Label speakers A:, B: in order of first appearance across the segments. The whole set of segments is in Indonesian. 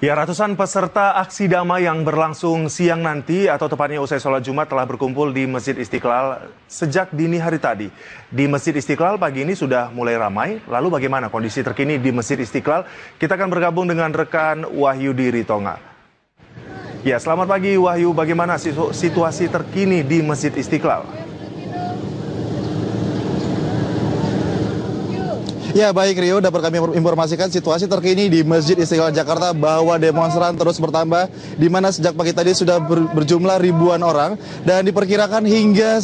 A: Ya, ratusan peserta aksi damai yang berlangsung siang nanti atau tepatnya usai sholat Jumat telah berkumpul di Masjid Istiqlal sejak dini hari tadi. Di Masjid Istiqlal pagi ini sudah mulai ramai. Lalu bagaimana kondisi terkini di Masjid Istiqlal? Kita akan bergabung dengan rekan Wahyu di Ritonga. Ya, selamat pagi Wahyu. Bagaimana situasi terkini di Masjid Istiqlal?
B: Ya baik Rio, dapat kami informasikan situasi terkini di Masjid Istiqlal Jakarta bahwa demonstran terus bertambah, di mana sejak pagi tadi sudah berjumlah ribuan orang dan diperkirakan hingga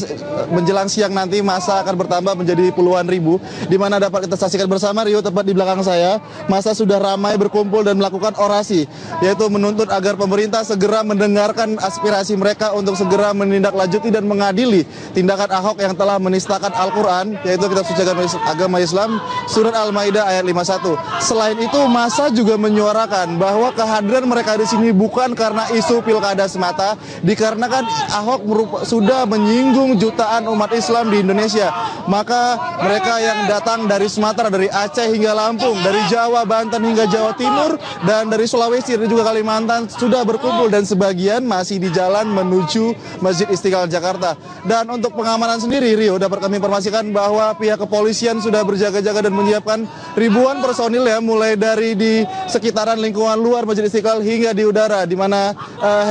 B: menjelang siang nanti masa akan bertambah menjadi puluhan ribu, di mana dapat kita saksikan bersama Rio tepat di belakang saya, masa sudah ramai berkumpul dan melakukan orasi, yaitu menuntut agar pemerintah segera mendengarkan aspirasi mereka untuk segera menindaklanjuti dan mengadili tindakan Ahok yang telah menistakan Al-Quran, yaitu kitab suci agama Islam, Surat Al-Maidah ayat 51. Selain itu, massa juga menyuarakan bahwa kehadiran mereka di sini bukan karena isu pilkada semata, dikarenakan Ahok sudah menyinggung jutaan umat Islam di Indonesia. Maka mereka yang datang dari Sumatera, dari Aceh hingga Lampung, dari Jawa, Banten hingga Jawa Timur, dan dari Sulawesi dan juga Kalimantan sudah berkumpul dan sebagian masih di jalan menuju Masjid Istiqlal Jakarta. Dan untuk pengamanan sendiri, Rio, dapat kami informasikan bahwa pihak kepolisian sudah berjaga-jaga dan menyiapkan ribuan personil ya, mulai dari di sekitaran lingkungan luar Masjid Istiqlal hingga di udara, di mana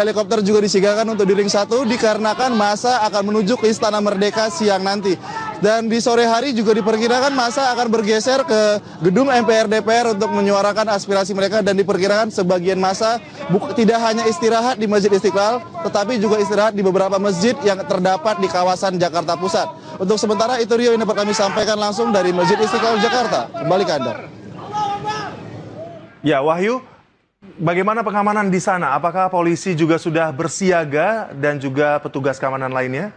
B: helikopter juga disiagakan untuk di ring 1 dikarenakan massa akan menuju ke Istana Merdeka siang nanti. Dan di sore hari juga diperkirakan massa akan bergeser ke gedung MPR DPR untuk menyuarakan aspirasi mereka, dan diperkirakan sebagian massa tidak hanya istirahat di Masjid Istiqlal, tetapi juga istirahat di beberapa masjid yang terdapat di kawasan Jakarta Pusat. Untuk sementara itu Rio, yang dapat kami sampaikan langsung dari Masjid Istiqlal Jakarta. Kembali ke Anda.
A: Ya, Wahyu, bagaimana pengamanan di sana? Apakah polisi juga sudah bersiaga dan juga petugas keamanan lainnya?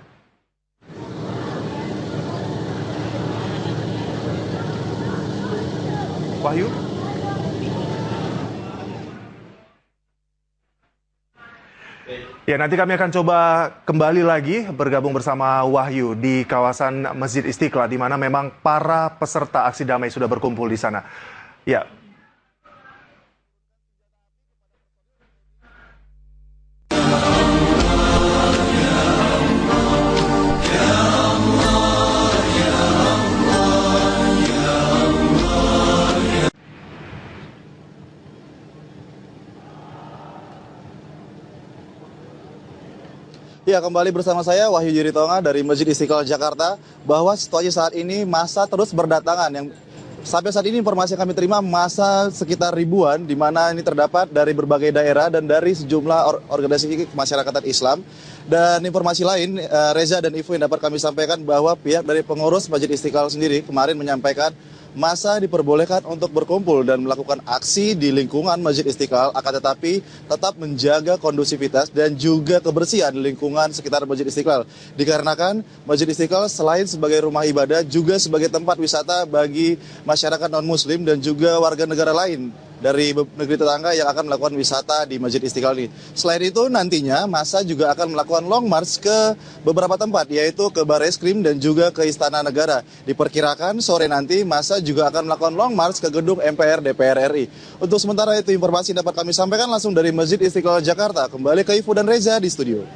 A: Wahyu? Ya, nanti kami akan coba kembali lagi bergabung bersama Wahyu di kawasan Masjid Istiqlal, di mana memang para peserta aksi damai sudah berkumpul di sana. Ya.
B: Ya, kembali bersama saya Wahyu Jiritonga dari Masjid Istiqlal Jakarta, bahwa situasi saat ini massa terus berdatangan. Yang sampai saat ini informasi yang kami terima massa sekitar ribuan, di mana ini terdapat dari berbagai daerah dan dari sejumlah organisasi kemasyarakatan Islam. Dan informasi lain, Reza dan Ivo, yang dapat kami sampaikan bahwa pihak dari pengurus Masjid Istiqlal sendiri kemarin menyampaikan massa diperbolehkan untuk berkumpul dan melakukan aksi di lingkungan Masjid Istiqlal, akan tetapi tetap menjaga kondusivitas dan juga kebersihan di lingkungan sekitar Masjid Istiqlal. Dikarenakan Masjid Istiqlal selain sebagai rumah ibadah juga sebagai tempat wisata bagi masyarakat non-muslim dan juga warga negara lain dari negeri tetangga yang akan melakukan wisata di Masjid Istiqlal ini. Selain itu, nantinya massa juga akan melakukan long march ke beberapa tempat, yaitu ke Barreskrim dan juga ke Istana Negara. Diperkirakan sore nanti massa juga akan melakukan long march ke gedung MPR DPR RI. Untuk sementara itu informasi dapat kami sampaikan langsung dari Masjid Istiqlal Jakarta. Kembali ke Ivo dan Reza di studio.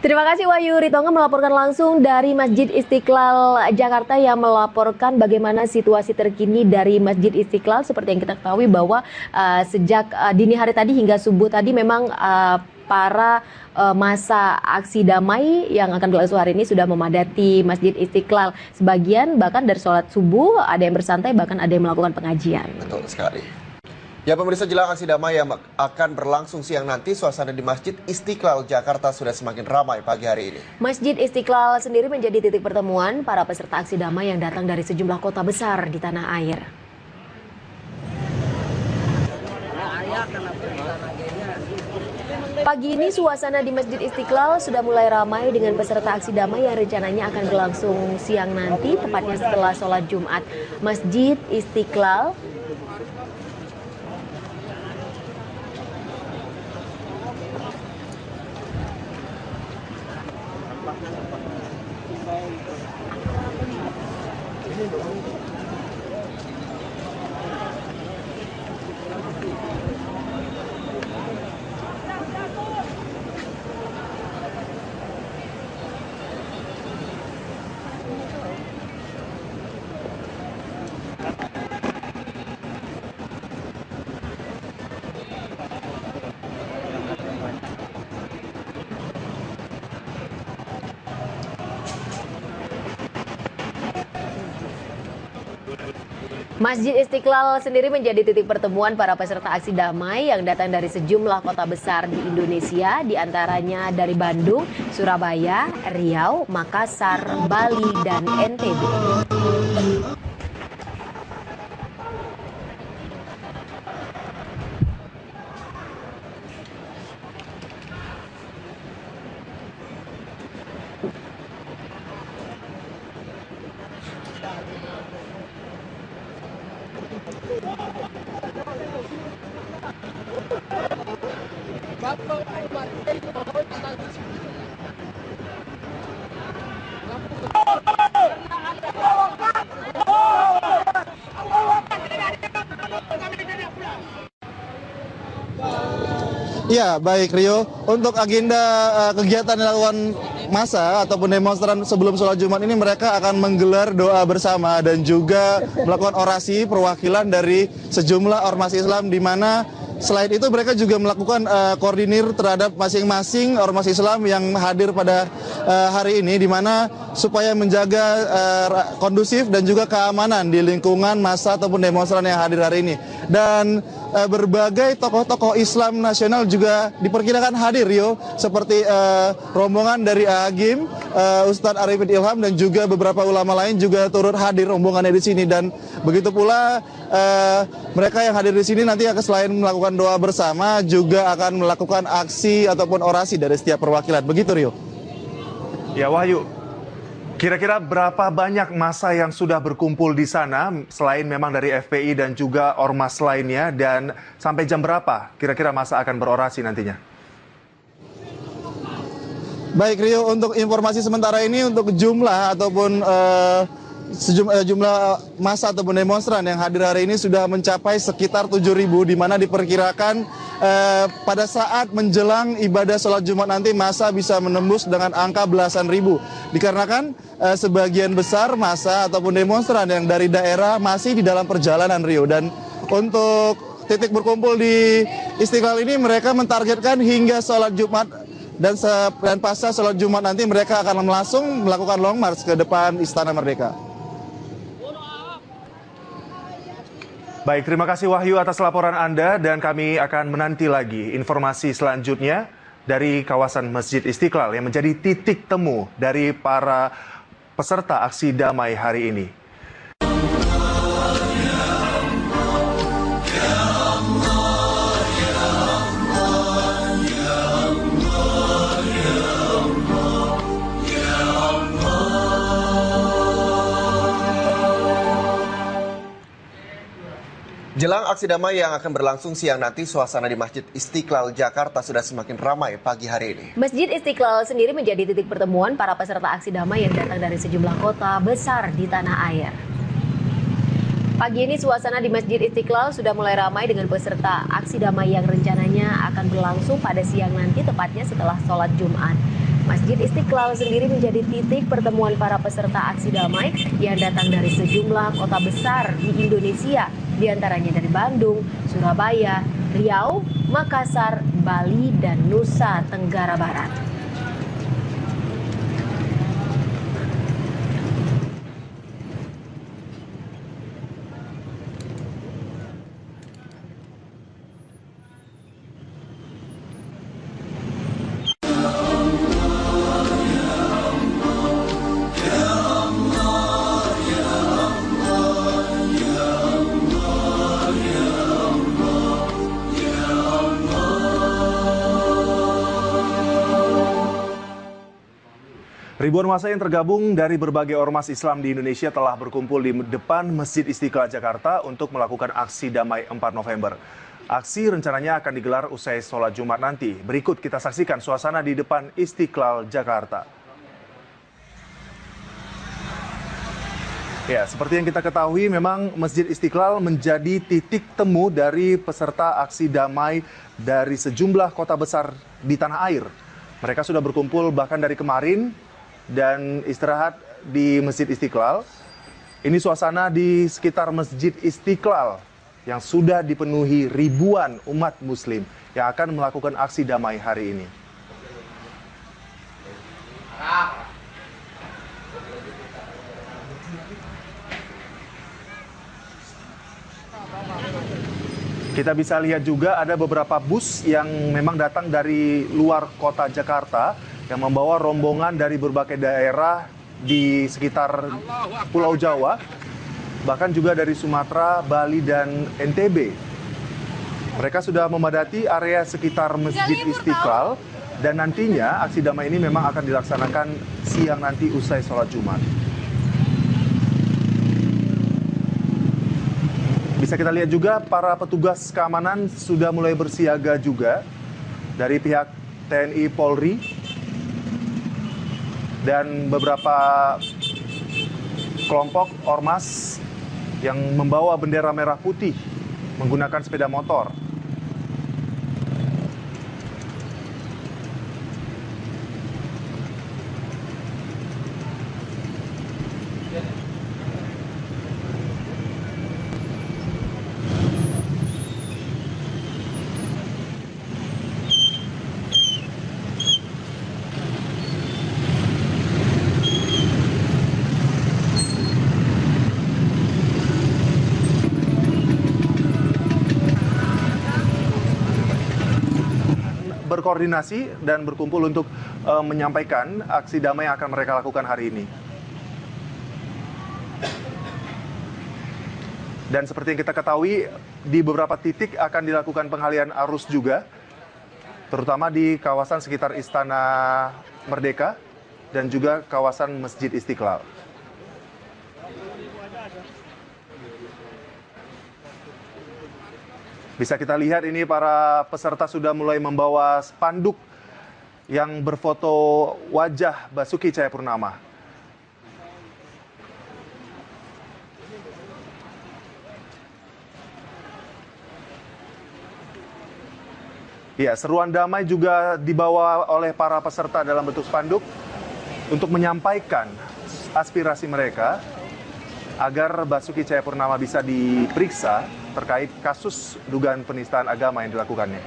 C: Terima kasih Wahyu Ritonga melaporkan langsung dari Masjid Istiqlal Jakarta, yang melaporkan bagaimana situasi terkini dari Masjid Istiqlal. Seperti yang kita ketahui bahwa sejak dini hari tadi hingga subuh tadi memang para massa aksi damai yang akan berlangsung hari ini sudah memadati Masjid Istiqlal. Sebagian bahkan dari sholat subuh ada yang bersantai, bahkan ada yang melakukan pengajian.
D: Betul sekali. Ya, pemirsa, jelang aksi damai yang akan berlangsung siang nanti, suasana di Masjid Istiqlal Jakarta sudah semakin ramai pagi hari ini.
C: Masjid Istiqlal sendiri menjadi titik pertemuan para peserta aksi damai yang datang dari sejumlah kota besar di tanah air. Pagi ini suasana di Masjid Istiqlal sudah mulai ramai dengan peserta aksi damai yang rencananya akan berlangsung siang nanti, tepatnya setelah sholat Jumat. Masjid Istiqlal Masjid Istiqlal sendiri menjadi titik pertemuan para peserta aksi damai yang datang dari sejumlah kota besar di Indonesia, diantaranya dari Bandung, Surabaya, Riau, Makassar, Bali, dan NTB.
B: Ya, baik Rio. Untuk agenda kegiatan yang dilakukan massa ataupun demonstran sebelum sholat Jumat ini, mereka akan menggelar doa bersama dan juga melakukan orasi perwakilan dari sejumlah ormas Islam, di mana selain itu mereka juga melakukan koordinir terhadap masing-masing ormas Islam yang hadir pada hari ini, di mana supaya menjaga kondusif dan juga keamanan di lingkungan massa ataupun demonstran yang hadir hari ini. Dan berbagai tokoh-tokoh Islam nasional juga diperkirakan hadir, Rio, seperti rombongan dari Agim, Ustadz Arifin Ilham, dan juga beberapa ulama lain juga turut hadir rombongannya di sini. Dan begitu pula mereka yang hadir di sini nanti akan selain melakukan doa bersama juga akan melakukan aksi ataupun orasi dari setiap perwakilan. Begitu, Rio.
A: Ya, Wahyu, kira-kira berapa banyak massa yang sudah berkumpul di sana selain memang dari FPI dan juga ormas lainnya, dan sampai jam berapa kira-kira massa akan berorasi nantinya?
B: Baik Rio, untuk informasi sementara ini untuk jumlah ataupun jumlah massa ataupun demonstran yang hadir hari ini sudah mencapai sekitar 7.000, di mana diperkirakan pada saat menjelang ibadah sholat Jumat nanti massa bisa menembus dengan angka belasan ribu. Dikarenakan sebagian besar massa ataupun demonstran yang dari daerah masih di dalam perjalanan, Rio. Dan untuk titik berkumpul di Istiqlal ini mereka mentargetkan hingga sholat Jumat, dan pasca sholat Jumat nanti mereka akan langsung melakukan long march ke depan Istana Merdeka.
A: Baik, terima kasih Wahyu atas laporan Anda, dan kami akan menanti lagi informasi selanjutnya dari kawasan Masjid Istiqlal yang menjadi titik temu dari para peserta aksi damai hari ini.
D: Jelang aksi damai yang akan berlangsung siang nanti, suasana di Masjid Istiqlal Jakarta sudah semakin ramai pagi hari ini.
C: Masjid Istiqlal sendiri menjadi titik pertemuan para peserta aksi damai yang datang dari sejumlah kota besar di tanah air. Pagi ini suasana di Masjid Istiqlal sudah mulai ramai dengan peserta aksi damai yang rencananya akan berlangsung pada siang nanti, tepatnya setelah sholat Jumat. Masjid Istiqlal sendiri menjadi titik pertemuan para peserta aksi damai yang datang dari sejumlah kota besar di Indonesia, diantaranya dari Bandung, Surabaya, Riau, Makassar, Bali, dan Nusa Tenggara Barat.
A: Ribuan massa yang tergabung dari berbagai ormas Islam di Indonesia telah berkumpul di depan Masjid Istiqlal Jakarta untuk melakukan aksi damai 4 November. Aksi rencananya akan digelar usai sholat Jumat nanti. Berikut kita saksikan suasana di depan Istiqlal Jakarta. Ya, seperti yang kita ketahui, memang Masjid Istiqlal menjadi titik temu dari peserta aksi damai dari sejumlah kota besar di tanah air. Mereka sudah berkumpul bahkan dari kemarin dan istirahat di Masjid Istiqlal. Ini suasana di sekitar Masjid Istiqlal yang sudah dipenuhi ribuan umat muslim yang akan melakukan aksi damai hari ini. Kita bisa lihat juga ada beberapa bus yang memang datang dari luar kota Jakarta yang membawa rombongan dari berbagai daerah di sekitar Pulau Jawa, bahkan juga dari Sumatera, Bali, dan NTB. Mereka sudah memadati area sekitar Masjid Istiqlal dan nantinya aksi damai ini memang akan dilaksanakan siang nanti usai sholat Jumat. Bisa kita lihat juga para petugas keamanan sudah mulai bersiaga juga dari pihak TNI Polri dan beberapa kelompok ormas yang membawa bendera merah putih menggunakan sepeda motor. Berkoordinasi dan berkumpul untuk menyampaikan aksi damai yang akan mereka lakukan hari ini. Dan seperti yang kita ketahui, di beberapa titik akan dilakukan pengalihan arus juga, terutama di kawasan sekitar Istana Merdeka dan juga kawasan Masjid Istiqlal. Bisa kita lihat ini para peserta sudah mulai membawa spanduk yang berfoto wajah Basuki Cahayapurnama. Ya, seruan damai juga dibawa oleh para peserta dalam bentuk spanduk untuk menyampaikan aspirasi mereka agar Basuki Cahayapurnama bisa diperiksa terkait kasus dugaan penistaan agama yang dilakukannya.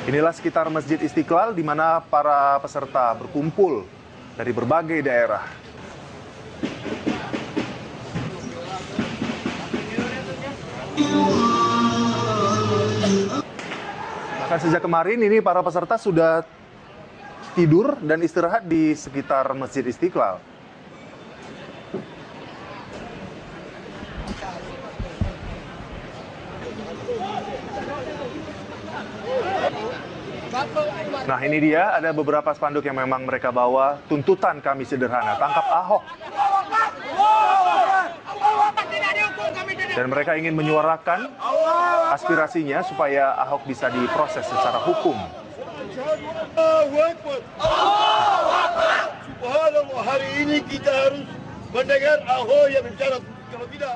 A: Inilah sekitar Masjid Istiqlal di mana para peserta berkumpul dari berbagai daerah. Bahkan sejak kemarin ini para peserta sudah tidur dan istirahat di sekitar Masjid Istiqlal. Nah, ini dia ada beberapa spanduk yang memang mereka bawa, tuntutan kami sederhana, tangkap Ahok. Dan mereka ingin menyuarakan aspirasinya supaya Ahok bisa diproses secara hukum.
E: Subhanallah, hari ini kita harus mendengar Ahok yang bicara, kalau tidak